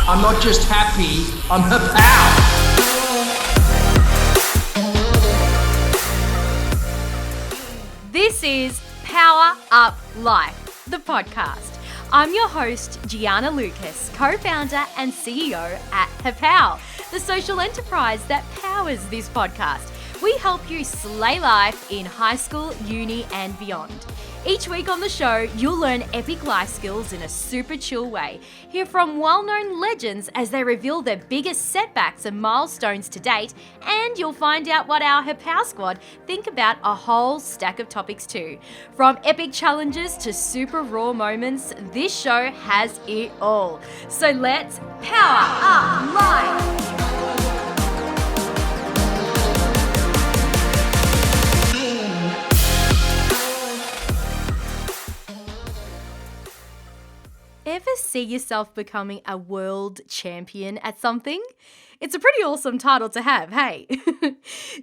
I'm not just happy, I'm Happow. This is Power Up Life, the podcast. I'm your host, Gianna Lucas, co-founder and CEO at Happow, the social enterprise that powers this podcast. We help you slay life in high school, uni, and beyond. Each week on the show, you'll learn epic life skills in a super chill way. Hear from well-known legends as they reveal their biggest setbacks and milestones to date, and you'll find out what our Happow squad think about a whole stack of topics too. From epic challenges to super raw moments, this show has it all. So let's power up life! Ever see yourself becoming a world champion at something? It's a pretty awesome title to have, hey?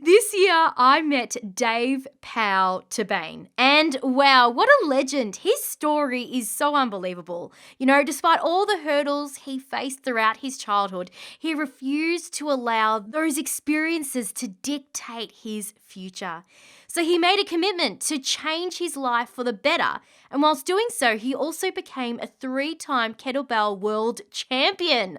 This year, I met Dave POW Tabain. And wow, what a legend. His story is so unbelievable. You know, despite all the hurdles he faced throughout his childhood, he refused to allow those experiences to dictate his future. So he made a commitment to change his life for the better. And whilst doing so, he also became a 3-time Kettlebell World Champion.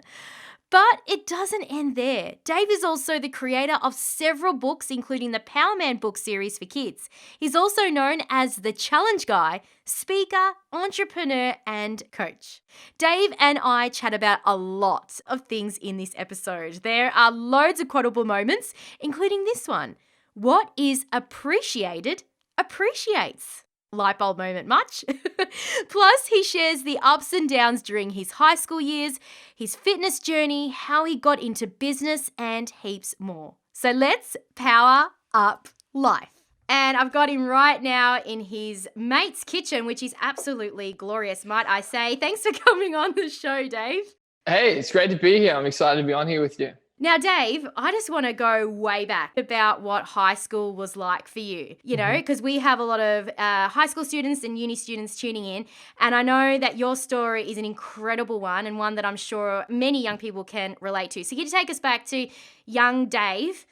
But it doesn't end there. Dave is also the creator of several books, including the POW Man book series for kids. He's also known as the challenge guy, speaker, entrepreneur, and coach. Dave and I chat about a lot of things in this episode. There are loads of quotable moments, including this one. What is appreciated appreciates. Light bulb moment much? Plus, he shares the ups and downs during his high school years, his fitness journey, how he got into business, and heaps more. So let's power up life. And I've got him right now in his mate's kitchen, which is absolutely glorious, might I say. Thanks for coming on the show, Dave. Hey, it's great to be here. I'm excited to be on here with you. Now, Dave, I just want to go way back about what high school was like for you, you know, because we have a lot of high school students and uni students tuning in. And I know that your story is an incredible one and one that I'm sure many young people can relate to. So can you take us back to young Dave?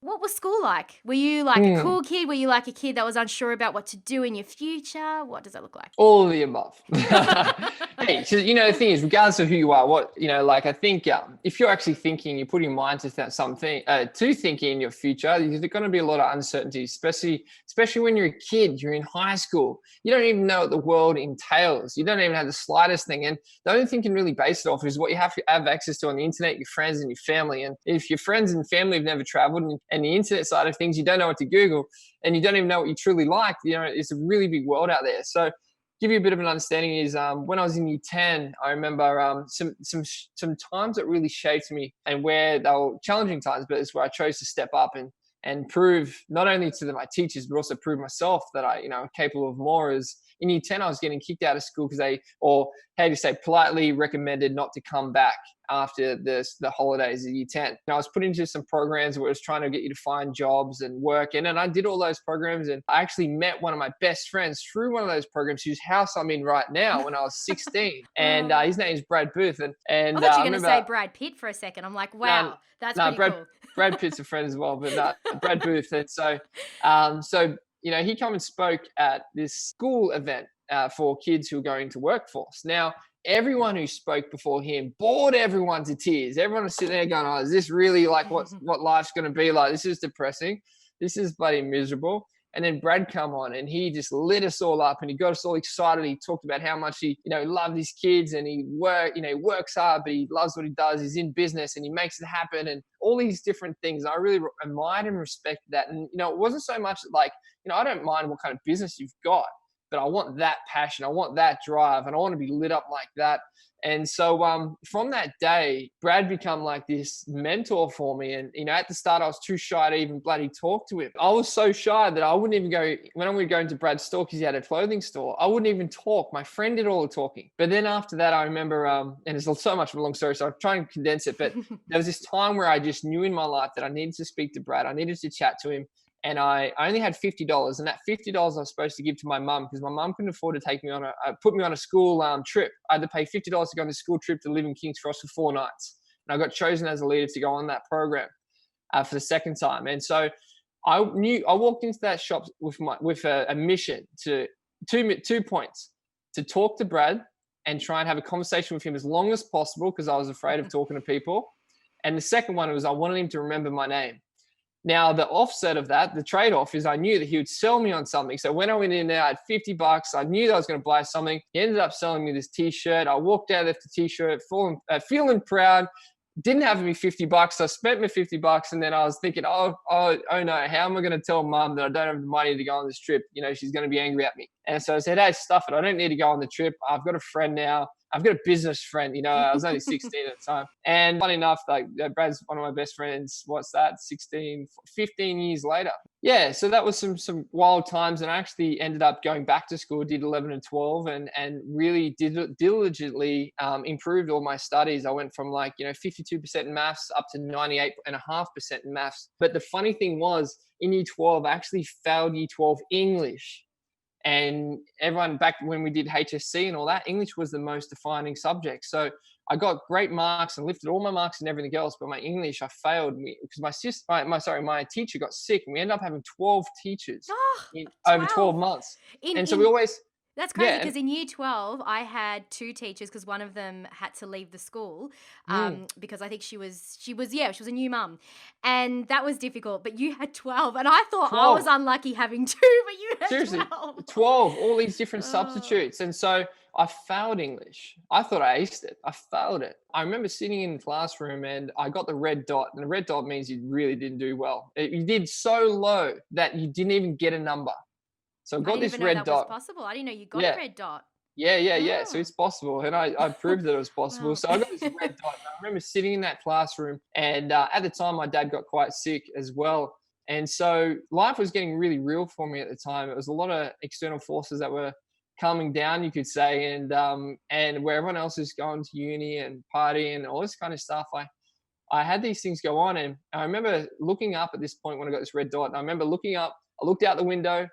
What was school like? Were you like a cool kid? Were you like a kid that was unsure about what to do in your future? What does that look like? All of the above. Hey, so, the thing is, regardless of who you are, I think if you're actually thinking, you're putting your mind to something, to thinking in your future, there's going to be a lot of uncertainty, especially when you're a kid, you're in high school. You don't even know what the world entails. You don't even have the slightest thing. And the only thing you can really base it off is what you have access to on the internet, your friends and your family. And if your friends and family have never traveled and the internet side of things, you don't know what to Google and you don't even know what you truly like. It's a really big world out there. So give you a bit of an understanding is when I was in year 10, I remember some times that really shaped me and where they were challenging times, but it's where I chose to step up and prove not only to my teachers, but also prove myself that I'm capable of more. As in year 10, I was getting kicked out of school because politely recommended not to come back after the holidays of year 10. And I was put into some programs where it was trying to get you to find jobs and work. And I did all those programs. And I actually met one of my best friends through one of those programs, whose house I'm in right now, when I was 16. And his name is Brad Booth. And I thought you were going to say Brad Pitt for a second. I'm like, wow, that's pretty cool. Brad Pitt's a friend as well, but Brad Booth. And so he came and spoke at this school event for kids who are going to workforce. Now, everyone who spoke before him bored everyone to tears. Everyone was sitting there going, oh, is this really like what life's going to be like? This is depressing. This is bloody miserable. And then Brad come on and he just lit us all up and he got us all excited. He talked about how much he, loved his kids and he works hard, but he loves what he does. He's in business and he makes it happen and all these different things. And I really admired and respected that. And, it wasn't so much like, I don't mind what kind of business you've got, but I want that passion. I want that drive and I want to be lit up like that. And so from that day, Brad become like this mentor for me. And, at the start, I was too shy to even bloody talk to him. I was so shy that I wouldn't even go, when I would go into Brad's store, because he had a clothing store, I wouldn't even talk. My friend did all the talking. But then after that, I remember, and it's so much of a long story, so I'll try and condense it. But there was this time where I just knew in my life that I needed to speak to Brad. I needed to chat to him. and I only had $50, and that $50 I was supposed to give to my mum because my mum couldn't afford to take me on put me on a school trip. I had to pay $50 to go on a school trip to live in King's Cross for 4 nights, and I got chosen as a leader to go on that program for the second time. And so I walked into that shop with a mission to 2 points: to talk to Brad and try and have a conversation with him as long as possible because I was afraid of talking to people. And the second one was I wanted him to remember my name. Now, the offset of that, the trade-off, is I knew that he would sell me on something. So when I went in there, I had $50. I knew that I was going to buy something. He ended up selling me this T-shirt. I walked out with the T-shirt, feeling proud. Didn't have me $50. I spent my $50, and then I was thinking, oh no, how am I going to tell mum that I don't have the money to go on this trip? She's going to be angry at me. And so I said, hey, stuff it. I don't need to go on the trip. I've got a friend now. I've got a business friend. I was only 16 at the time. And funny enough, Brad's one of my best friends. What's that? 15 years later. Yeah. So that was some wild times. And I actually ended up going back to school, did 11 and 12 and really diligently improved all my studies. I went from 52% in maths up to 98.5% in maths. But the funny thing was in year 12, I actually failed year 12 English. And everyone back when we did HSC and all that, English was the most defining subject. So I got great marks and lifted all my marks and everything else, but my English, I failed because my teacher got sick, and we ended up having 12 teachers over 12 months. That's crazy because in year 12, I had 2 teachers because one of them had to leave the school because I think she was a new mum, and that was difficult. But you had 12, and I thought 12. I was unlucky having 2, but you had seriously 12, all these different substitutes. And so I failed English. I thought I aced it. I failed it. I remember sitting in the classroom and I got the red dot, and the red dot means you really didn't do well. You did so low that you didn't even get a number. So I got this red dot. Was possible. I didn't know you got a red dot. Yeah. So it's possible. And I proved that it was possible. Wow. So I got this red dot. And I remember sitting in that classroom, and at the time my dad got quite sick as well. And so life was getting really real for me at the time. It was a lot of external forces that were coming down, you could say. And where everyone else is going to uni and partying and all this kind of stuff, I had these things go on. And I remember looking up at this point when I got this red dot. And I remember looking up, I looked out the window,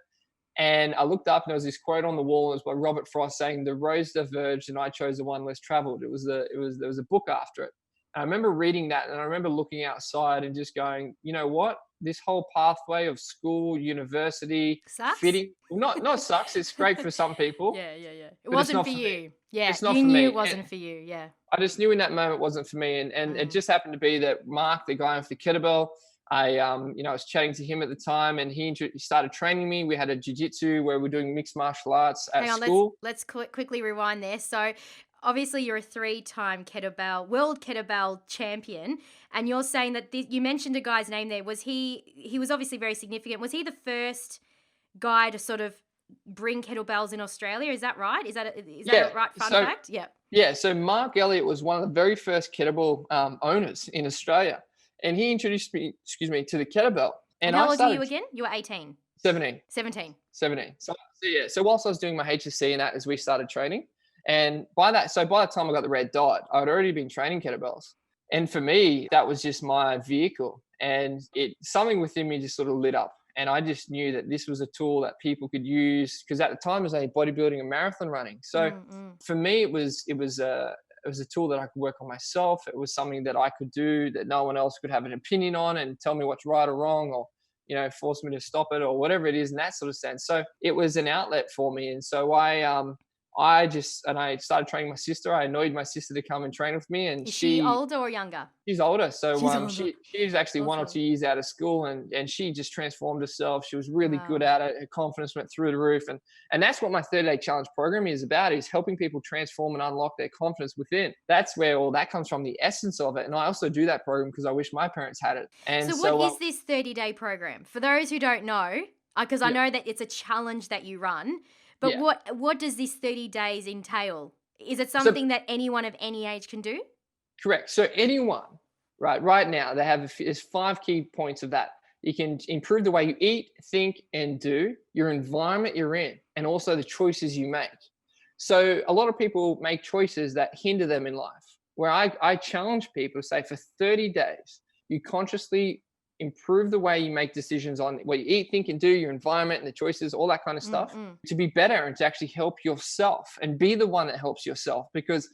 and I looked up, and there was this quote on the wall. It was by Robert Frost saying, "The roads diverged, and I chose the one less traveled." There was a book after it. And I remember reading that, and I remember looking outside and just going, you know what? This whole pathway of school, university, sucks? Fitting, not sucks. It's great for some people. Yeah. It wasn't for you. Yeah, it's not you for knew me. It wasn't for you. Yeah. I just knew in that moment it wasn't for me, and it just happened to be that Mark, the guy with the kettlebell, I was chatting to him at the time, and he started training me. We had a jiu-jitsu where we're doing mixed martial arts at school. Let's quickly rewind there. So obviously you're a 3-time world kettlebell champion, and you're saying that you mentioned a guy's name there. Was he was obviously very significant. Was he the first guy to sort of bring kettlebells in Australia? Is that right? Is that a right fun fact? Yeah. Yeah. So Mark Elliott was one of the very first kettlebell owners in Australia. And he introduced me, to the kettlebell. And how old were you again? You were 18. 17. 17. So whilst I was doing my HSC and that, as we started training, and by the time I got the red dot, I'd already been training kettlebells. And for me, that was just my vehicle. And something within me just sort of lit up. And I just knew that this was a tool that people could use, because at the time it was only bodybuilding and marathon running. So for me, it was a tool that I could work on myself. It was something that I could do that no one else could have an opinion on and tell me what's right or wrong, or, force me to stop it or whatever it is in that sort of sense. So it was an outlet for me. And so I started training my sister. I annoyed my sister to come and train with me. And is she older or younger? She's older. So she's actually awesome. 1 or 2 years out of school, and she just transformed herself. She was really good at it. Her confidence went through the roof. And that's what my 30-day challenge program is about, is helping people transform and unlock their confidence within. That's where all that comes from, the essence of it. And I also do that program because I wish my parents had it. And so what is this 30-day program? For those who don't know, because I know that it's a challenge that you run, but what does this 30 days entail? Is it something that anyone of any age can do? Correct. So anyone, right now, there's 5 key points of that. You can improve the way you eat, think, and do, your environment you're in, and also the choices you make. So a lot of people make choices that hinder them in life, where I challenge people to say, for 30 days, you consciously improve the way you make decisions on what you eat, think, and do, your environment and the choices, all that kind of stuff, to be better and to actually help yourself and be the one that helps yourself. Because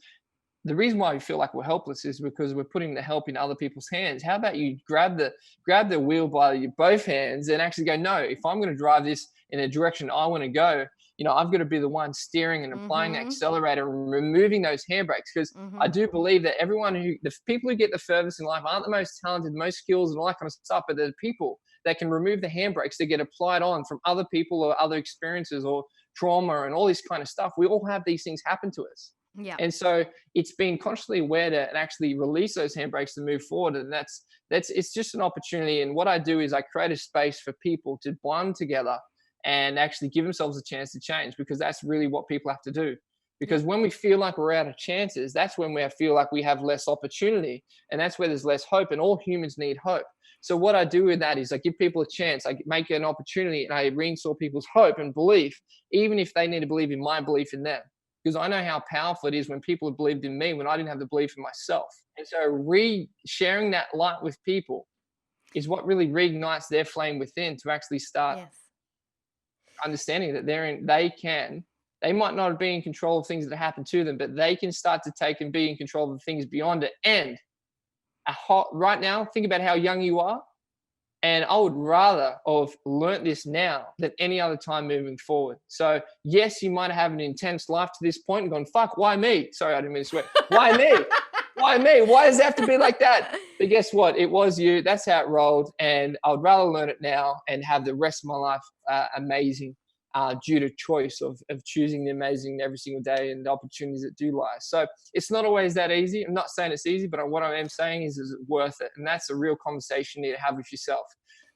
the reason why we feel like we're helpless is because we're putting the help in other people's hands. How about you grab the wheel by your both hands and actually go, no, if I'm going to drive this in a direction I want to go, I've got to be the one steering and applying the accelerator and removing those handbrakes. Because I do believe that the people who get the furthest in life aren't the most talented, most skills and all that kind of stuff, but they're the people that can remove the handbrakes that get applied on from other people or other experiences or trauma and all this kind of stuff. We all have these things happen to us. Yeah. And so it's being consciously aware to actually release those handbrakes to move forward. And it's just an opportunity. And what I do is I create a space for people to bond together and actually give themselves a chance to change, because that's really what people have to do. Because when we feel like we're out of chances, that's when we feel like we have less opportunity, and that's where there's less hope, and all humans need hope. So what I do with that is I give people a chance, I make an opportunity, and I reinstall people's hope and belief, even if they need to believe in my belief in them. Because I know how powerful it is when people have believed in me when I didn't have the belief in myself. And so sharing that light with people is what really reignites their flame within to actually start understanding that they might not be in control of things that happen to them, but they can start to take and be in control of the things beyond it. And right now, think about how young you are. And I would rather have learnt this now than any other time moving forward. So yes, you might have an intense life to this point and gone, fuck, why me? Sorry, I didn't mean to swear. Why me? Why me? Why does it have to be like that? But guess what? It was you. That's how it rolled. And I would rather learn it now and have the rest of my life amazing due to choice of choosing the amazing every single day and the opportunities that do lie. So it's not always that easy. I'm not saying it's easy, but what I am saying is it worth it? And that's a real conversation you need to have with yourself.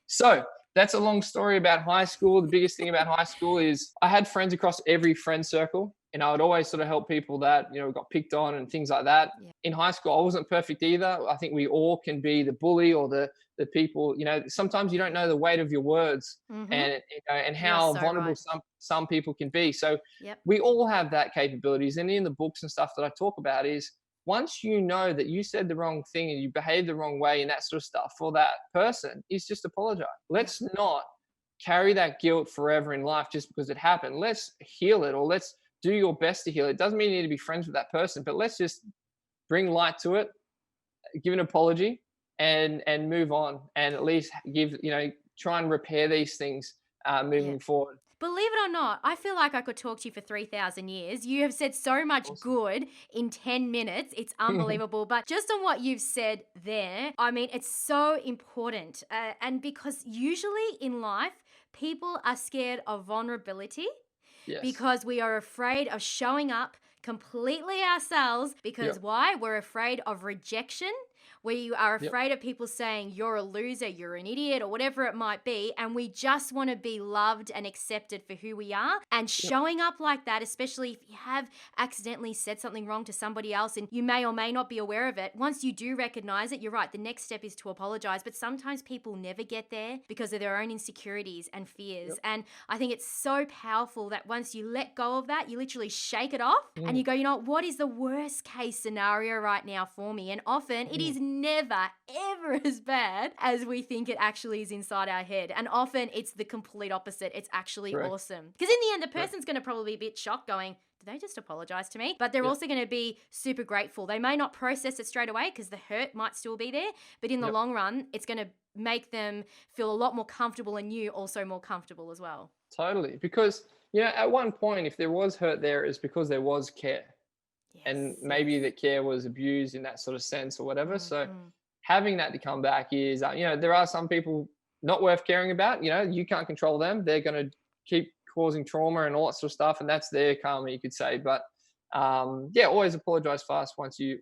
So that's a long story about high school. The biggest thing about high school is I had friends across every friend circle, and I would always sort of help people that, got picked on and things like that. Yeah. In high school, I wasn't perfect either. I think we all can be the bully or the people, sometimes you don't know the weight of your words and how vulnerable some people can be. So we all have that capabilities. And in the books and stuff that I talk about is once you know that you said the wrong thing and you behaved the wrong way and that sort of stuff for that person, is just apologize. Let's not carry that guilt forever in life just because it happened. Let's heal it, or let's do your best to heal it. It doesn't mean you need to be friends with that person, but let's just bring light to it, give an apology, and move on, and at least try and repair these things moving forward. Believe it or not, I feel like I could talk to you for 3,000 years. You have said so much good in 10 minutes. It's unbelievable. But just on what you've said there, I mean, it's so important. And because usually in life, people are scared of vulnerability because we are afraid of showing up completely ourselves. Because why? We're afraid of rejection. We are afraid of people saying you're a loser, you're an idiot, or whatever it might be. And we just want to be loved and accepted for who we are. And showing up like that, especially if you have accidentally said something wrong to somebody else and you may or may not be aware of it, once you do recognize it, you're right, the next step is to apologize. But sometimes people never get there because of their own insecurities and fears. And I think it's so powerful that once you let go of that, you literally shake it off and you go, what is the worst case scenario right now for me? And often it is never, ever as bad as we think it actually is inside our head. And often it's the complete opposite. It's actually awesome. Because in the end, the person's going to probably be a bit shocked going, did they just apologize to me? But they're also going to be super grateful. They may not process it straight away because the hurt might still be there. But in the long run, it's going to make them feel a lot more comfortable, and you also more comfortable as well. Totally. Because, at one point, if there was hurt there, it's because there was care. And maybe the care was abused in that sort of sense or whatever. So having that to come back is, there are some people not worth caring about. You can't control them. They're going to keep causing trauma and all that sort of stuff. And that's their karma, you could say. But always apologize fast once you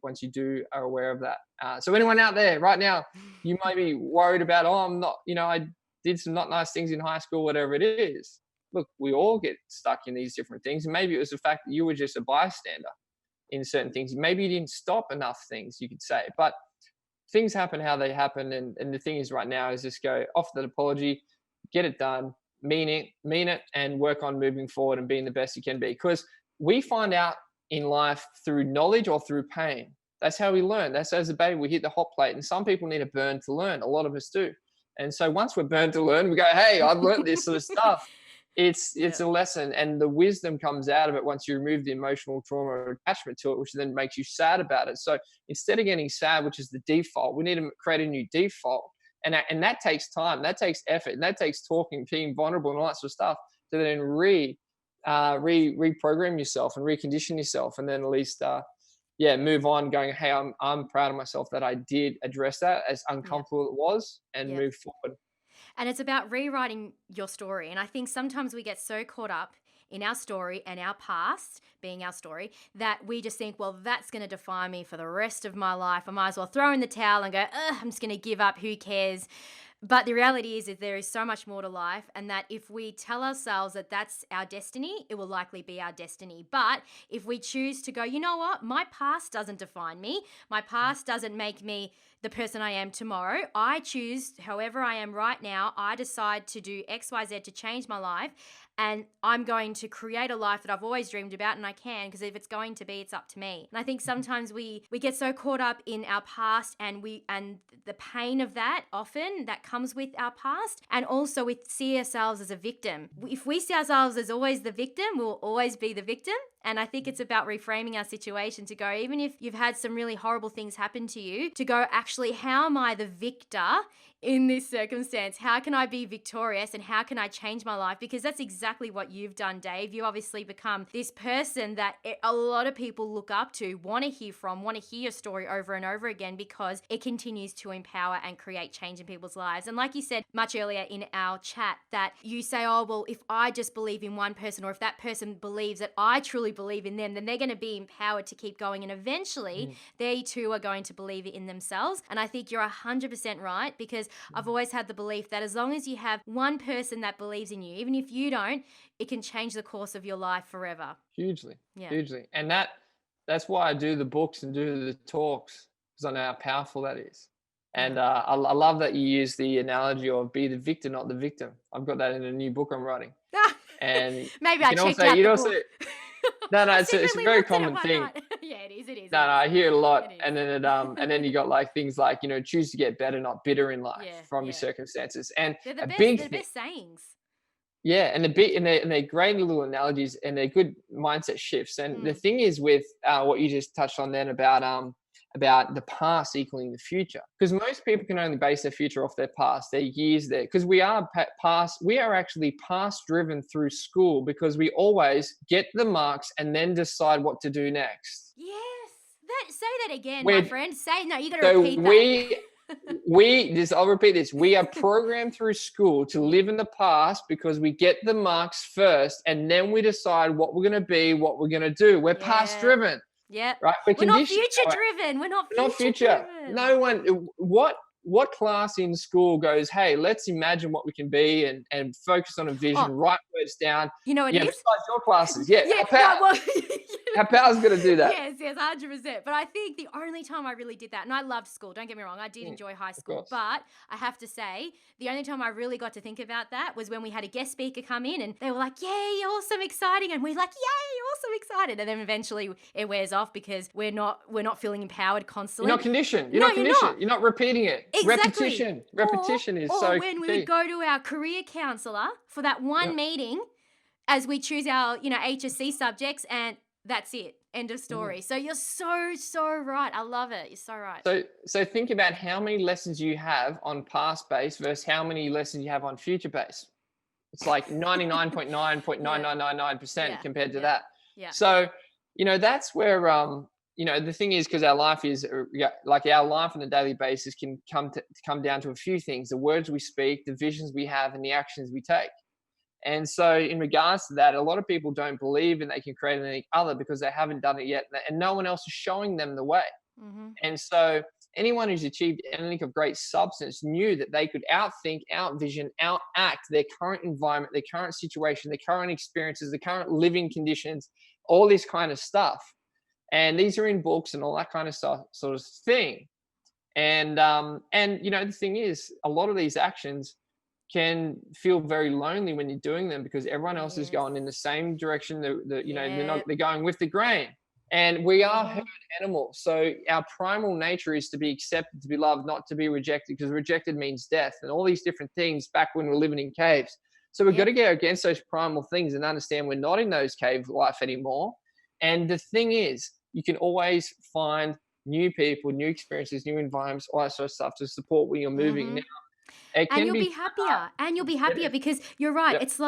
are aware of that. So anyone out there right now, you might be worried about, I'm not, I did some not nice things in high school, whatever it is. Look, we all get stuck in these different things. And maybe it was the fact that you were just a bystander in certain things. Maybe you didn't stop enough things, you could say, but things happen how they happen. And the thing is right now is just go off that apology, get it done, mean it, and work on moving forward and being the best you can be. Because we find out in life through knowledge or through pain. That's how we learn. That's as a baby, we hit the hot plate, and some people need a burn to learn. A lot of us do. And so once we're burnt to learn, we go, hey, I've learned this sort of stuff. It's a lesson, and the wisdom comes out of it once you remove the emotional trauma or attachment to it, which then makes you sad about it. So instead of getting sad, which is the default, we need to create a new default. And that takes time, that takes effort, and that takes talking, being vulnerable and all that sort of stuff to then reprogram yourself and recondition yourself, and then at least move on going, hey, I'm proud of myself that I did address that, as uncomfortable it was, and move forward. And it's about rewriting your story. And I think sometimes we get so caught up in our story and our past being our story that we just think, well, that's going to define me for the rest of my life. I might as well throw in the towel and go, I'm just going to give up. Who cares? But the reality is that there is so much more to life, and that if we tell ourselves that that's our destiny, it will likely be our destiny. But if we choose to go, you know what, my past doesn't define me. My past doesn't make me the person I am tomorrow. I choose however I am right now. I decide to do X, Y, Z to change my life. And I'm going to create a life that I've always dreamed about, and I can, because if it's going to be, it's up to me. And I think sometimes we get so caught up in our past and the pain of that often that comes with our past, and also we see ourselves as a victim. If we see ourselves as always the victim, we'll always be the victim. And I think it's about reframing our situation to go, even if you've had some really horrible things happen to you, to go, actually, how am I the victor in this circumstance? How can I be victorious, and how can I change my life? Because that's exactly what you've done, Dave. You obviously become this person that a lot of people look up to, want to hear from, want to hear your story over and over again, because it continues to empower and create change in people's lives. And like you said much earlier in our chat, that you say, oh, well, if I just believe in one person, or if that person believes that I truly believe in them, then they're going to be empowered to keep going. And eventually they too are going to believe it in themselves. And I think you're 100% right, because I've always had the belief that as long as you have one person that believes in you, even if you don't, it can change the course of your life forever. Hugely. And that's why I do the books and do the talks, because I know how powerful that is. And I love that you use the analogy of be the victor, not the victim. I've got that in a new book I'm writing. And maybe I checked out the book. No, it's a very common thing. Yeah, it is. No, I hear it a lot. And then and then you got like things like, choose to get better, not bitter in life from your circumstances. And they're the best sayings. Yeah, and they're great little analogies, and they're good mindset shifts. And the thing is with what you just touched on then about the past equaling the future, because most people can only base their future off their past, their years there, because we are actually past driven through school, because we always get the marks and then decide what to do next. Yes, say that again, my friend. You got to repeat that. I'll repeat this. We are programmed through school to live in the past, because we get the marks first and then we decide what we're going to be, what we're going to do. We're past driven. Yeah. Right. We're not future driven. We're not future driven. No one. What class in school goes, hey, let's imagine what we can be and focus on a vision, write words down. You know what it is? Besides your classes. Happow's going to do that. Yes, 100%. But I think the only time I really did that, and I loved school, don't get me wrong, I did enjoy high school, but I have to say, the only time I really got to think about that was when we had a guest speaker come in and they were like, yay, awesome, exciting. And we're like, yay, awesome, excited. And then eventually it wears off because we're not feeling empowered constantly. You're not conditioned. You're not repeating it. Exactly. Repetition is so key. Or when we would go to our career counselor for that one meeting as we choose our, HSC subjects, and that's it. End of story. So you're so right. I love it. You're so right. So think about how many lessons you have on past base versus how many lessons you have on future base. It's like 99.9.9999% compared to that. Yeah. So, that's where, the thing is, because our life is like our life on a daily basis can come down to a few things: the words we speak, the visions we have, and the actions we take. And so in regards to that, a lot of people don't believe and they can create anything other because they haven't done it yet, and no one else is showing them the way. And so anyone who's achieved anything of great substance knew that they could outthink, outvision, outact their current environment, their current situation, their current experiences, the current living conditions, all this kind of stuff. And these are in books and all that kind of stuff, sort of thing. And the thing is, a lot of these actions can feel very lonely when you're doing them, because everyone else is going in the same direction. They're going with the grain. And we are herd animals. So our primal nature is to be accepted, to be loved, not to be rejected, because rejected means death and all these different things back when we're living in caves. So we've got to go against those primal things and understand we're not in those cave life anymore. And the thing is, you can always find new people, new experiences, new environments, all that sort of stuff to support when you're moving. Now, it And can you'll be be happier. And you'll be happier because you're right. Yep. It's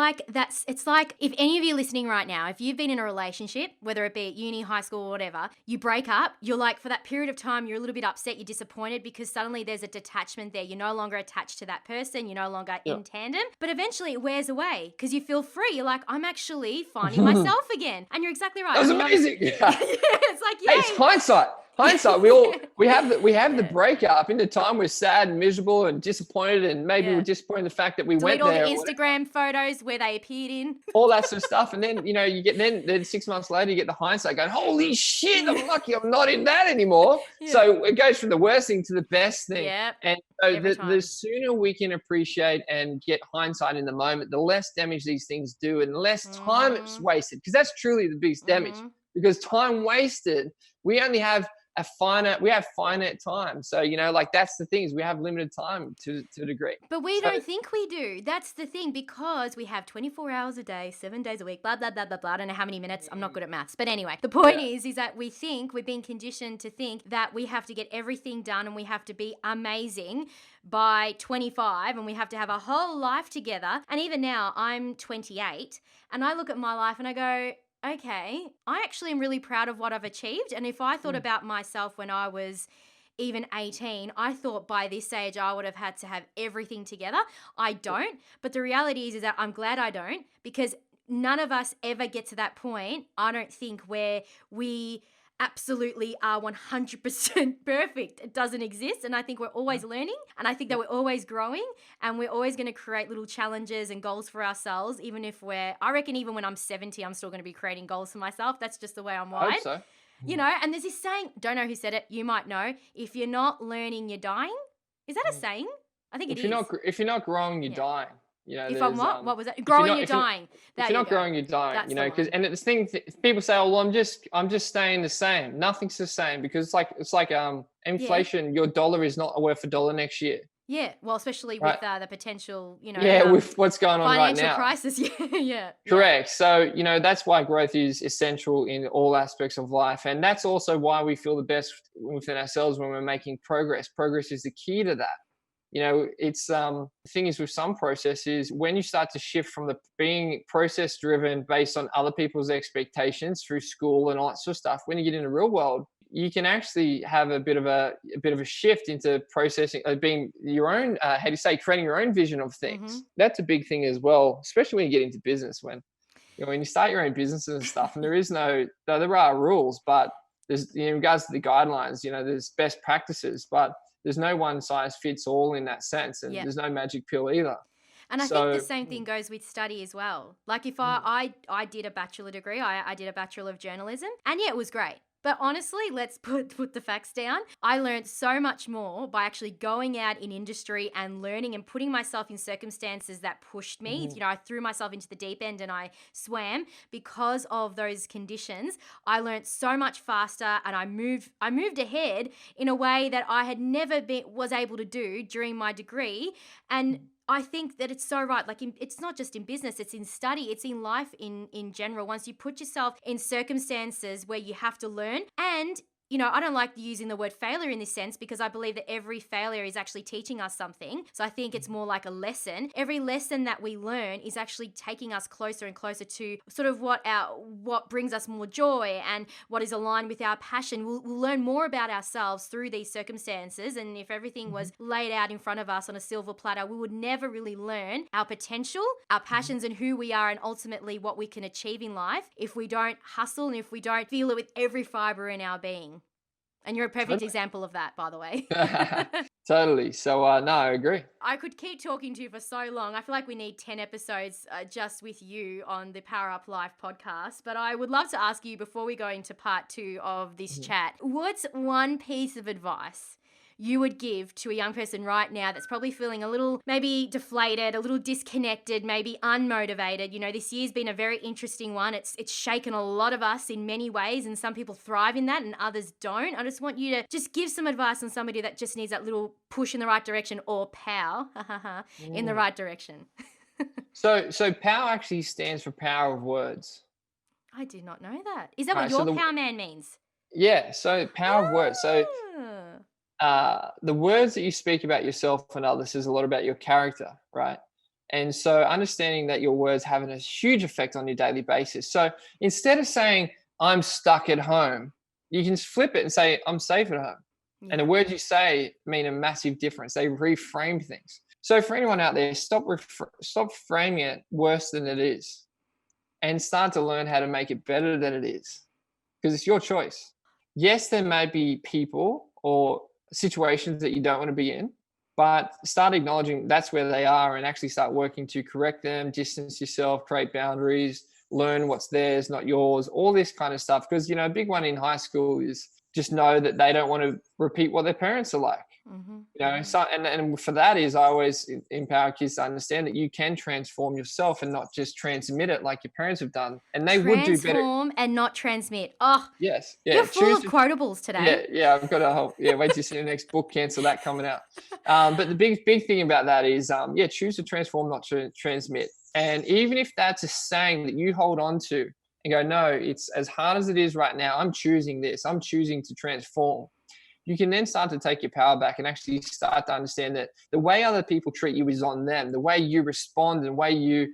like if any of you listening right now, if you've been in a relationship, whether it be at uni, high school, or whatever, you break up, you're like, for that period of time, you're a little bit upset, you're disappointed because suddenly there's a detachment there. You're no longer attached to that person. You're no longer in tandem. But eventually it wears away because you feel free. You're like, I'm actually finding myself again. And you're exactly right. That was amazing. It's like, yay. Hey, it's hindsight. We have the breakup into time we're sad and miserable and disappointed, and maybe we're disappointed in the fact that we Delete went there. all the Instagram photos where they appeared in. All that sort of stuff. And then, you get then 6 months later, you get the hindsight going, holy shit, I'm lucky I'm not in that anymore. So it goes from the worst thing to the best thing. And so the sooner we can appreciate and get hindsight in the moment, the less damage these things do and the less time it's wasted. Because that's truly the biggest damage. Because time wasted, we only have finite time. So, that's the thing is we have limited time to a degree. But we don't think we do. That's the thing, because we have 24 hours a day, 7 days a week, blah, blah, blah, blah, blah. I don't know how many minutes. I'm not good at maths. But anyway, the point is that we've been conditioned to think that we have to get everything done and we have to be amazing by 25 and we have to have a whole life together. And even now, I'm 28 and I look at my life and I go, okay, I actually am really proud of what I've achieved. And if I thought about myself when I was even 18, I thought by this age I would have had to have everything together. I don't. But the reality is that I'm glad I don't, because none of us ever get to that point, I don't think, where we absolutely are 100% perfect. It doesn't exist. And I think we're always learning, and I think that we're always growing, and we're always going to create little challenges and goals for ourselves. Even if I reckon even when I'm 70, I'm still going to be creating goals for myself. That's just the way I'm wired. I hope so. And there's this saying, don't know who said it, you might know, if you're not learning, you're dying. Is that a saying? I think it is. If you're not growing, you're dying. If I'm what? What was that? Growing, you're dying. If you're not growing, you're dying. Because the thing, people say, "Oh, well, I'm just staying the same." Nothing's the same, because it's like inflation. Your dollar is not worth $1 next year. Yeah, well, especially with the potential, with what's going on right now. Financial crisis. Correct. So that's why growth is essential in all aspects of life, and that's also why we feel the best within ourselves when we're making progress. Progress is the key to that. It's the thing is with some processes, when you start to shift from the being process driven based on other people's expectations through school and all that sort of stuff, when you get in the real world, you can actually have a bit of a shift into processing, being your own, creating your own vision of things. That's a big thing as well, especially when you get into business, when you start your own businesses and stuff, and there are rules, but there's, in regards to the guidelines, there's best practices, but there's no one size fits all in that sense, and there's no magic pill either. And I think the same thing goes with study as well. Like if I did a bachelor degree, I did a Bachelor of Journalism, and it was great. But honestly, let's put the facts down. I learned so much more by actually going out in industry and learning and putting myself in circumstances that pushed me. I threw myself into the deep end and I swam. Because of those conditions, I learned so much faster, and I moved ahead in a way that I had never was able to do during my degree. And I think that it's so right. Like it's not just in business, it's in study, it's in life in general. Once you put yourself in circumstances where you have to learn, and I don't like using the word failure in this sense, because I believe that every failure is actually teaching us something. So I think it's more like a lesson. Every lesson that we learn is actually taking us closer and closer to sort of what brings us more joy and what is aligned with our passion. We'll learn more about ourselves through these circumstances. And if everything was laid out in front of us on a silver platter, we would never really learn our potential, our passions, and who we are, and ultimately what we can achieve in life if we don't hustle and if we don't feel it with every fiber in our being. And you're a perfect example of that, by the way. Totally. So, no, I agree. I could keep talking to you for so long. I feel like we need 10 episodes just with you on the Power Up Life podcast. But I would love to ask you, before we go into part 2 of this chat, what's one piece of advice you would give to a young person right now that's probably feeling a little maybe deflated, a little disconnected, maybe unmotivated? You know, this year's been a very interesting one. It's shaken a lot of us in many ways, and some people thrive in that and others don't. I just want you to just give some advice on somebody that just needs that little push in the right direction, or POW in the right direction. So POW actually stands for power of words. I did not know that. Is that Right, what so your POW Man means? Yeah, so power of words. So the words that you speak about yourself and others is a lot about your character, right? And so understanding that your words have a huge effect on your daily basis. So instead of saying, I'm stuck at home, you can flip it and say, I'm safe at home. Yeah. And the words you say mean a massive difference. They reframe things. So for anyone out there, stop framing it worse than it is and start to learn how to make it better than it is, because it's your choice. Yes, there may be people or situations that you don't want to be in, but start acknowledging that's where they are and actually start working to correct them, distance yourself, create boundaries, learn what's theirs, not yours, all this kind of stuff. Because, you know, a big one in high school is just know that they don't want to repeat what their parents are like. Mm-hmm. You know, so and for that is I always empower kids to understand that you can transform yourself and not just transmit it like your parents have done. And they would do better. Transform and not transmit. Oh, yes. Yeah. You're full of quotables today. Yeah. I've got to help. Yeah. Wait to see the next book, cancel that coming out. But the big thing about that is, choose to transform, not to transmit. And even if that's a saying that you hold on to and go, no, it's as hard as it is right now, I'm choosing this. I'm choosing to transform. You can then start to take your power back and actually start to understand that the way other people treat you is on them. The way you respond and the way you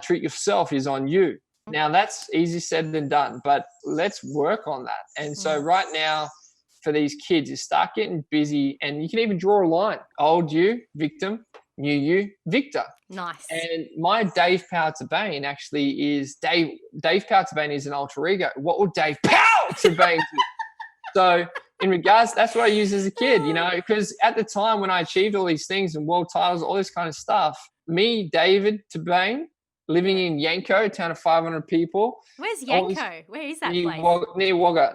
treat yourself is on you. Now, that's easier said than done, but let's work on that. And so right now for these kids is start getting busy, and you can even draw a line. Old you, victim; new you, victor. Nice. And my Dave POW Tabain actually is Dave POW Tabain is an alter ego. What would Dave POW Tabain do? So in regards, that's what I used as a kid, you know, because at the time when I achieved all these things and world titles, all this kind of stuff, me, David Tabain, living in Yanko, a town of 500 people. Where's Yanko? Where is that place? Near Wagga.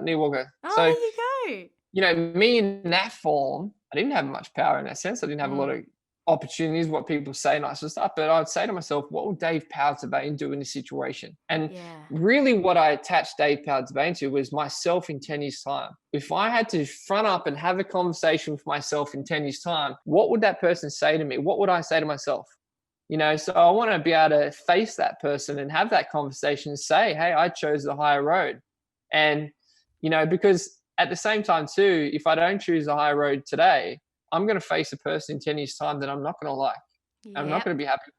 Oh, so, there you go. You know, me in that form, I didn't have much power in that sense. I didn't have a lot of opportunities, what people say, nice stuff. But I'd say to myself, what would Dave POW Tabain do in this situation? And really what I attached Dave POW Tabain to was myself in 10 years' time. If I had to front up and have a conversation with myself in 10 years' time, what would that person say to me? What would I say to myself? You know, so I want to be able to face that person and have that conversation and say, hey, I chose the higher road. And, you know, because at the same time too, if I don't choose the higher road today, I'm going to face a person in 10 years' time that I'm not going to like. Yep. I'm not going to be happy.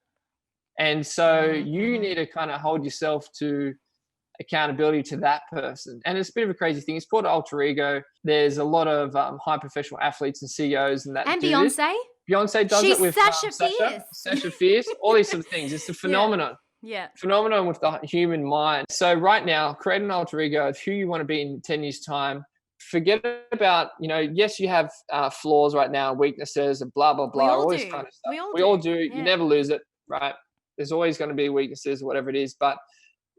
And so you need to kind of hold yourself to accountability to that person. And it's a bit of a crazy thing. It's called alter ego. There's a lot of high professional athletes and CEOs and that. And Beyonce. Beyonce does it with Sasha Fierce, all these sort of things. It's a phenomenon. Yeah. Phenomenon with the human mind. So right now, create an alter ego of who you want to be in 10 years' time. Forget about, you know, yes, you have flaws right now, weaknesses and blah, blah, blah, all this kind of stuff. We all do. Yeah. You never lose it, right? There's always going to be weaknesses, whatever it is. But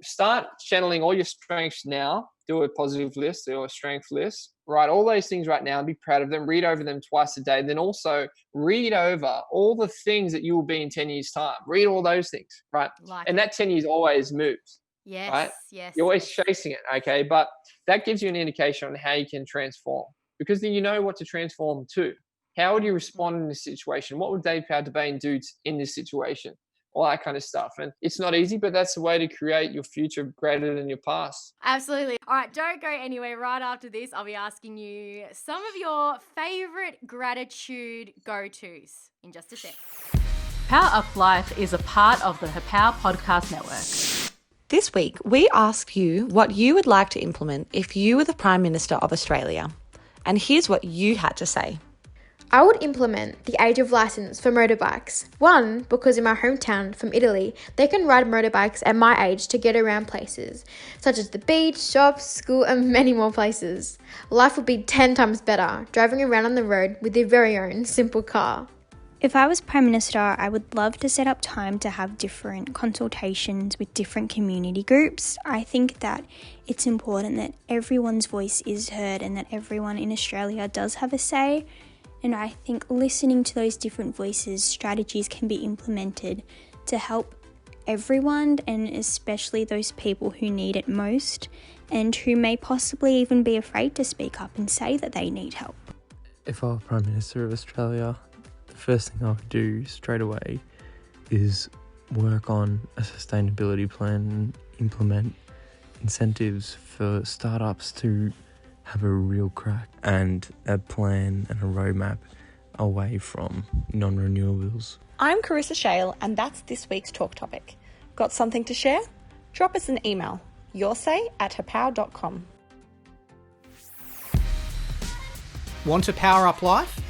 start channeling all your strengths now. Do a positive list or a strength list. Write all those things right now and be proud of them. Read over them twice a day. Then also read over all the things that you will be in 10 years' time. Read all those things, right? And that 10 years always moves. Yes, right? yes. You're always chasing it, okay? But that gives you an indication on how you can transform, because then you know what to transform to. How would you respond in this situation? What would Dave POW Tabain do in this situation? All that kind of stuff. And it's not easy, but that's the way to create your future greater than your past. Absolutely. All right, don't go anywhere. Right after this, I'll be asking you some of your favorite gratitude go-tos in just a sec. Power Up Life is a part of the Happow Podcast Network. This week, we asked you what you would like to implement if you were the Prime Minister of Australia. And here's what you had to say. I would implement the age of license for motorbikes. One, because in my hometown from Italy, they can ride motorbikes at my age to get around places, such as the beach, shops, school, and many more places. Life would be 10 times better, driving around on the road with your very own simple car. If I was Prime Minister, I would love to set up time to have different consultations with different community groups. I think that it's important that everyone's voice is heard and that everyone in Australia does have a say. And I think listening to those different voices, strategies can be implemented to help everyone, and especially those people who need it most and who may possibly even be afraid to speak up and say that they need help. If I were Prime Minister of Australia, the first thing I would do straight away is work on a sustainability plan and implement incentives for startups to have a real crack, and a plan and a roadmap away from non-renewables. I'm Carissa Shale, and that's this week's talk topic. Got something to share? Drop us an email, yoursay@happow.com. Want to power up life?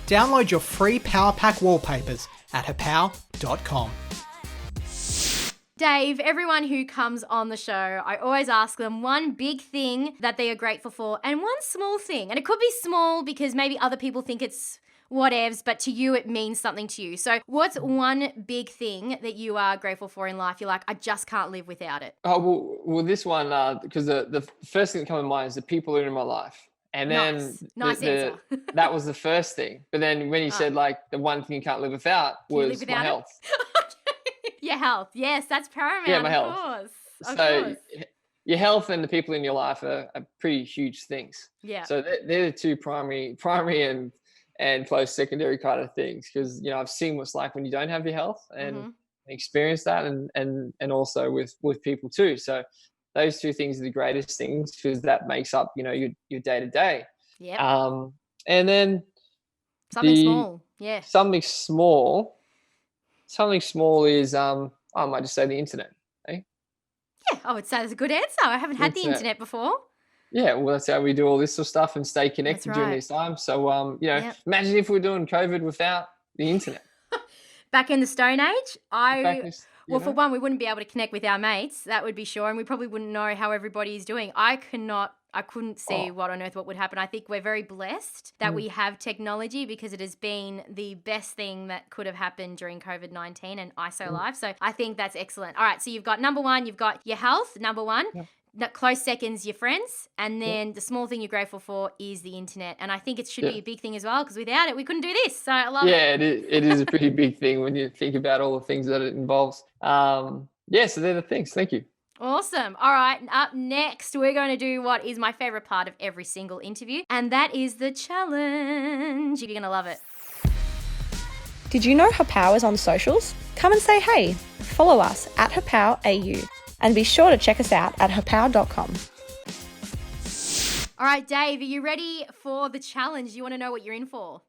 Download your free Power Pack wallpapers at happow.com. Dave, everyone who comes on the show, I always ask them one big thing that they are grateful for and one small thing. And it could be small because maybe other people think it's whatevs, but to you it means something to you. So what's one big thing that you are grateful for in life? You're like, I just can't live without it. Oh, well this one, because the first thing that comes to mind is the people who are in my life. And then Nice answer. that was the first thing. But then when you said like the one thing you can't live without was my health. Your health. Yes, that's paramount. Yeah, my health. Of course. Your health and the people in your life are pretty huge things. Yeah. So they're the two primary and close secondary kind of things, because I've seen what's like when you don't have your health and experience that, and also with people too. So those two things are the greatest things, because that makes up your day to day. Yeah. And then something small. Yeah. Something small is I might just say the internet. Eh? Yeah, I would say that's a good answer. I haven't had the internet before. Yeah, well, that's how we do all this sort of stuff and stay connected during these times. So, imagine if we were doing COVID without the internet. Back in the Stone Age, for one, we wouldn't be able to connect with our mates. That would be sure. And we probably wouldn't know how everybody is doing. I couldn't see what on earth what would happen. I think we're very blessed that we have technology, because it has been the best thing that could have happened during COVID-19 and ISO life. So I think that's excellent. All right. So you've got number one, you've got your health, number one. Yep. Close seconds, your friends, and then the small thing you're grateful for is the internet. And I think it should be a big thing as well, because without it, we couldn't do this. So I love it. Yeah, it is a pretty big thing when you think about all the things that it involves. So they're the things. Thank you. Awesome. All right, up next, we're going to do what is my favorite part of every single interview, and that is the challenge. You're going to love it. Did you know Happow is on socials? Come and say hey. Follow us at HappowAU. And be sure to check us out at happow.com. All right, Dave, are you ready for the challenge? You want to know what you're in for?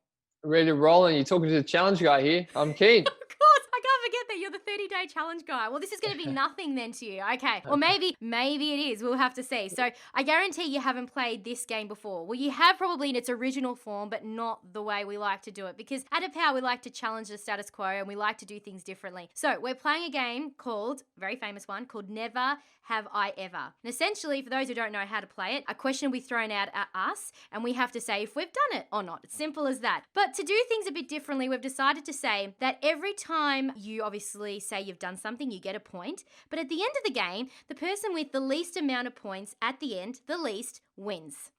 Ready to roll, and you're talking to the challenge guy here. I'm keen. Of course, I can't forget that you're the 30-day challenge guy. Well, this is going to be nothing then to you. Okay, or maybe it is. We'll have to see. So I guarantee you haven't played this game before. Well, you have probably in its original form, but not the way we like to do it. Because at Happow, we like to challenge the status quo and we like to do things differently. So we're playing a game called, very famous one, called Never Have I Ever. And essentially, for those who don't know how to play it, a question will be thrown out at us and we have to say if we've done it or not. It's simple as that. But to do things a bit differently, we've decided to say that every time you obviously say you've done something, you get a point. But at the end of the game, the person with the least amount of points at the end, the least, wins.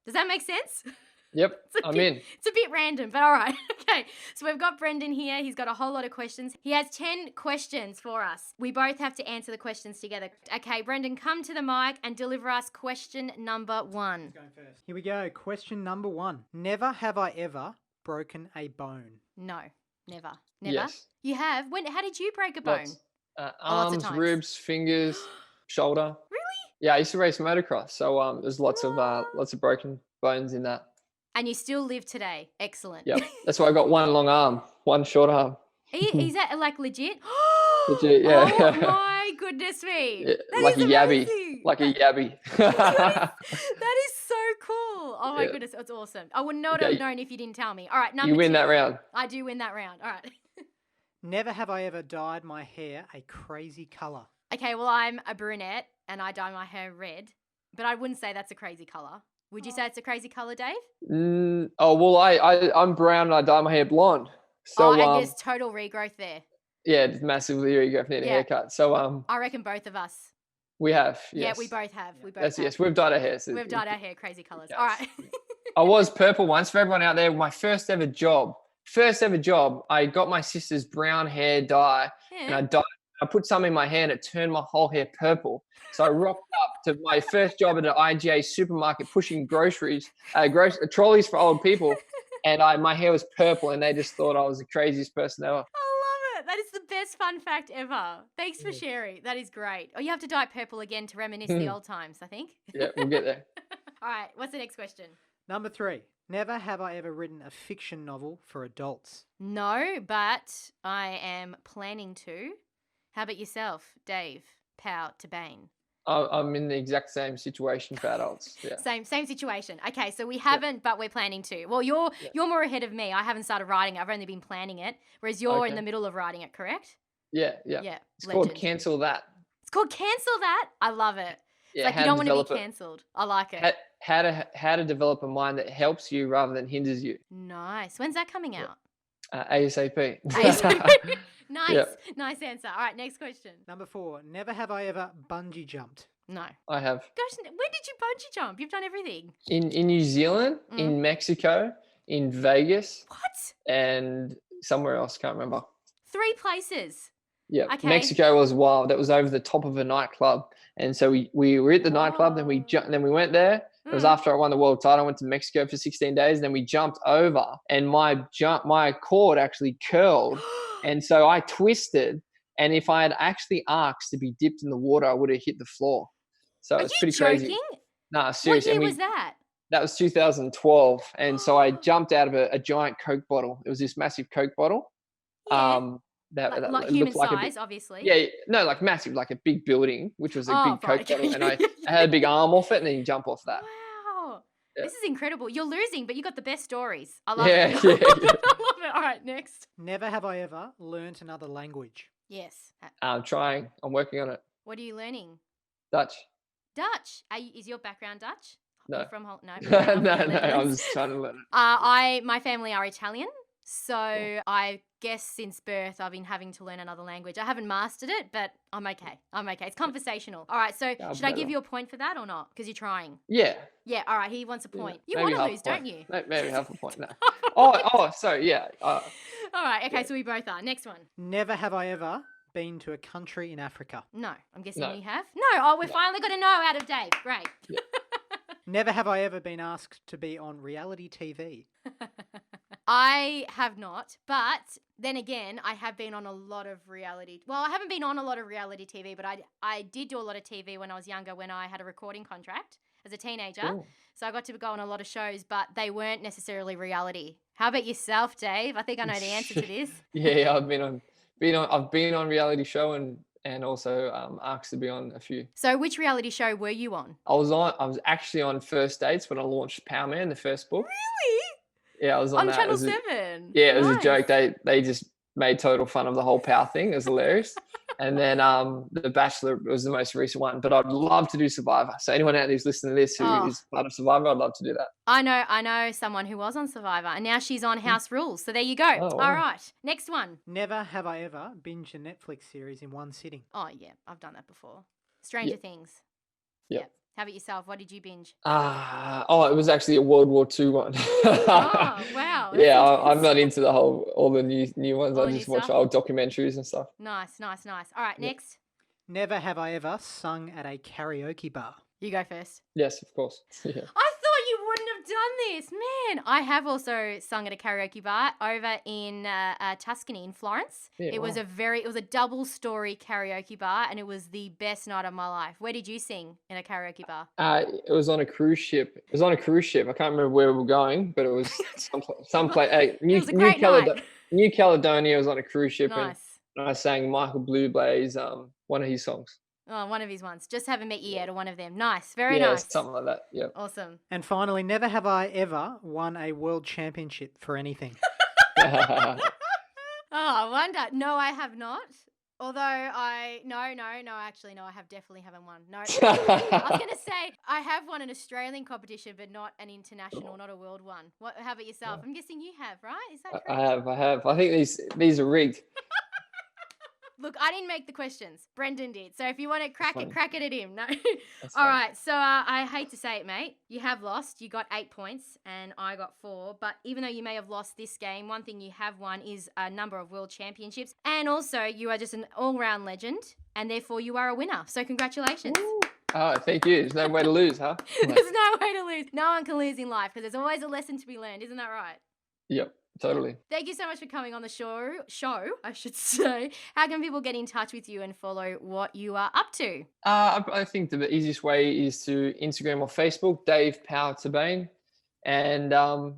Does that make sense? Yep, I'm in. It's a bit random, but all right. Okay, so we've got Brendan here. He's got a whole lot of questions. He has 10 questions for us. We both have to answer the questions together. Okay, Brendan, come to the mic and deliver us question number 1. Going first. Here we go. Question number 1. Never have I ever broken a bone. No, never. Yes. You have? How did you break a bone? Arms, ribs, fingers, shoulder. Really? Yeah, I used to race motocross, so there's lots of broken bones in that. And you still live today. Excellent. Yep. That's why I got one long arm, one short arm. Is that like legit? Legit, yeah. Oh my goodness me. Yeah, like a yabby. Like a yabby. That is so cool. Oh my goodness, that's awesome. I would not have known if you didn't tell me. All right, number 2. You win that round. I do win that round. All right. Never have I ever dyed my hair a crazy colour. Okay, well, I'm a brunette and I dye my hair red, but I wouldn't say that's a crazy colour. Would you say it's a crazy colour, Dave? I'm brown and I dye my hair blonde. So, and there's total regrowth there. Yeah, it's massively regrowth, need a haircut. So I reckon both of us. We have, yes. Yeah, we both have. We both That's have. Yes, we've dyed our hair. So we've dyed our hair crazy colours. All right. I was purple once. For everyone out there, my first ever job, I got my sister's brown hair dye and Yeah. I put some in my hair and it turned my whole hair purple. So I rocked up to my first job at an IGA supermarket pushing trolleys for old people. And my hair was purple and they just thought I was the craziest person ever. I love it. That is the best fun fact ever. Thanks for sharing. That is great. Oh, you have to dye it purple again to reminisce the old times, I think. Yeah, we'll get there. All right, what's the next question? Number 3. Never have I ever written a fiction novel for adults. No, but I am planning to. How about yourself, Dave POW Tabain? I'm in the exact same situation for adults. Yeah. Same situation. Okay, so we haven't, but we're planning to. Well, you're more ahead of me. I haven't started writing it. I've only been planning it, whereas you're in the middle of writing it, correct? Yeah. It's called Cancel That. It's called Cancel That. I love it. Yeah, it's like you don't want to be cancelled. I like it. How to develop a mind that helps you rather than hinders you. Nice. When's that coming out? ASAP. ASAP. Nice. Yep. Nice answer. All right, next question. Number 4. Never have I ever bungee jumped. No. I have. Gosh, when did you bungee jump? You've done everything. In New Zealand, in Mexico, in Vegas. What? And somewhere else, can't remember. 3 places. Yeah. Okay. Mexico was wild. That was over the top of a nightclub. And so we were at the nightclub, then we went there. It was after I won the world title. I went to Mexico for 16 days. Then we jumped over and my cord actually curled. And so I twisted. And if I had actually asked to be dipped in the water, I would have hit the floor. So it's pretty crazy. Nah, seriously. What year was that? That was 2012. And so I jumped out of a giant Coke bottle. It was this massive Coke bottle. Yeah. That like human looked like size, obviously. Yeah, no, like massive, like a big building, which was a big Coke bottle. And I Yeah. had a big arm off it and then you jump off that. Wow. Yeah. This is incredible. You're losing, but you got the best stories. I love Yeah, it. yeah, I love it. All right, next. Never have I ever learnt another language. Yes. I'm trying. I'm working on it. What are you learning? Dutch. Dutch. Is your background Dutch? No. You're from no. No, I'm just trying to learn it. My family are Italian, so I guess since birth I've been having to learn another language. I haven't mastered it, but I'm okay. It's conversational. All right, so should I give you a point for that or not? Because you're trying. Yeah. Yeah. All right. He wants a point. You Maybe want to half lose, a point. don't you? Maybe half a point. No. Oh, sorry. Yeah. All right. Okay. So we both are. Next one. Never have I ever been to a country in Africa. No. I'm guessing No. you have. No. Oh, we finally got a no out of Dave. Great. Yeah. Never have I ever been asked to be on reality TV. I have not, but then again, I have been on a lot of reality. Well, I haven't been on a lot of reality TV, but I did do a lot of TV when I was younger, when I had a recording contract as a teenager. Cool. So I got to go on a lot of shows, but they weren't necessarily reality. How about yourself, Dave? I think I know the answer to this. Yeah, I've been on reality show and also asked to be on a few. So which reality show were you on? I was actually on First Dates when I launched POW Man, the first book. Really? Yeah, I was on On that. Channel It was 7? Yeah, it was Nice. a joke. They just made total fun of the whole POW thing. It was hilarious. And then The Bachelor was the most recent one. But I'd love to do Survivor. So anyone out there who's listening to this who is part of Survivor, I'd love to do that. I know someone who was on Survivor, and now she's on House Rules. So there you go. Oh, wow. All right. Next one. Never have I ever binged a Netflix series in one sitting. Oh, yeah. I've done that before. Stranger Yep. Things. Yep. Yeah. How about yourself? What did you binge? It was actually a World War II one. Oh, wow. That's Yeah, intense. I'm not into all the new ones. All I the new just watch stuff? old documentaries and stuff. Nice. All right, next. Never have I ever sung at a karaoke bar. You go first. Yes, of course. Yeah. I thought you wouldn't have done this. Man, I have also sung at a karaoke bar over in Tuscany in Florence. Yeah, it was a double-story karaoke bar, and it was the best night of my life. Where did you sing in a karaoke bar? It was on a cruise ship. I can't remember where we were going, but it was someplace. It was a great night. New Caledonia. Was on a cruise ship, Nice. and I sang Michael Bublé's one of his songs. Oh, one of his ones. Just haven't met you yet, or one of them. Nice. Very Yeah, nice. something like that. Yeah. Awesome. And finally, never have I ever won a world championship for anything. Oh, I wonder. No, I have not. Although actually, I definitely haven't won. No. I was going to say, I have won an Australian competition, but not an international, not a world one. How about yourself? I'm guessing you have, right? Is that correct? I have. I think these are rigged. Look, I didn't make the questions. Brendan did. So if you want to crack it at him. No. That's All fine. right. So I hate to say it, mate. You have lost. You got 8 points and I got 4. But even though you may have lost this game, one thing you have won is a number of world championships. And also you are just an all-round legend and therefore you are a winner. So congratulations. Ooh. Oh, thank you. There's no way to lose, huh? There's no way to lose. No one can lose in life because there's always a lesson to be learned. Isn't that right? Yep, totally. Thank you so much for coming on the show, I should say. How can people get in touch with you and follow what you are up to? I think the easiest way is to Instagram or Facebook, Dave POW Tabain. And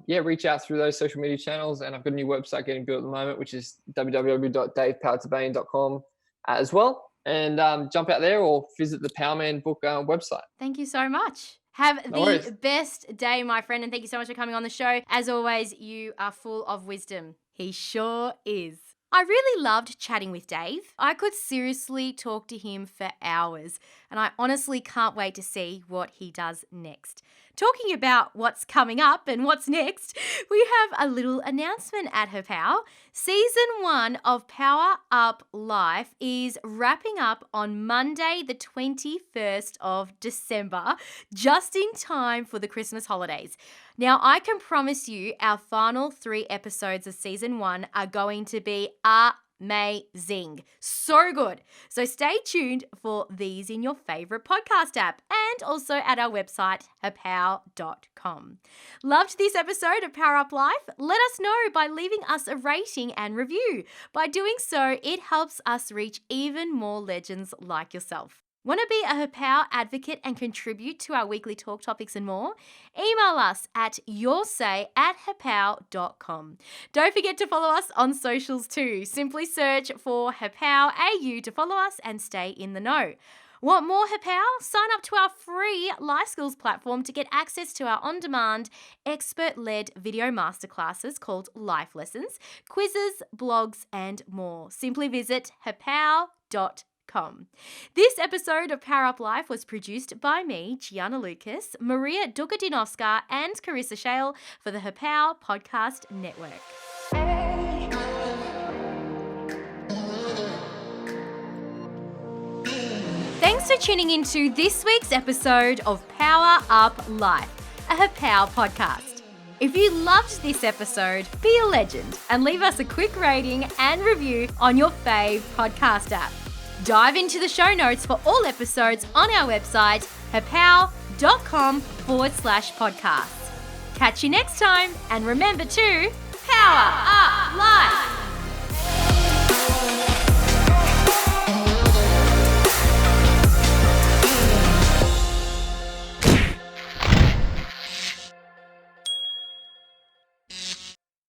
reach out through those social media channels. And I've got a new website getting built at the moment, which is www.davepowtabain.com as well. And jump out there or visit the POW Man book website. Thank you so much. Have the best day, my friend, and thank you so much for coming on the show. As always, you are full of wisdom. He sure is. I really loved chatting with Dave. I could seriously talk to him for hours, and I honestly can't wait to see what he does next. Talking about what's coming up and what's next, we have a little announcement at Happow. Season 1 of Power Up Life is wrapping up on Monday, the 21st of December, just in time for the Christmas holidays. Now, I can promise you our final 3 episodes of Season 1 are going to be amazing. So good. So stay tuned for these in your favorite podcast app and also at our website, happow.com. Loved this episode of Power Up Life? Let us know by leaving us a rating and review. By doing so, it helps us reach even more legends like yourself. Want to be a Happow advocate and contribute to our weekly talk topics and more? Email us at yoursay@happow.com. Don't forget to follow us on socials too. Simply search for Happow AU to follow us and stay in the know. Want more Happow? Sign up to our free Life Skills platform to get access to our on-demand, expert-led video masterclasses called Life Lessons, quizzes, blogs, and more. Simply visit happow.com. This episode of Power Up Life was produced by me, Gianna Lucas, Maria Dukadinovska, and Carissa Shale for the Happow Podcast Network. Thanks for tuning into this week's episode of Power Up Life, a Happow podcast. If you loved this episode, be a legend and leave us a quick rating and review on your fave podcast app. Dive into the show notes for all episodes on our website, happow.com/podcasts. Catch you next time, and remember to Power Up Life!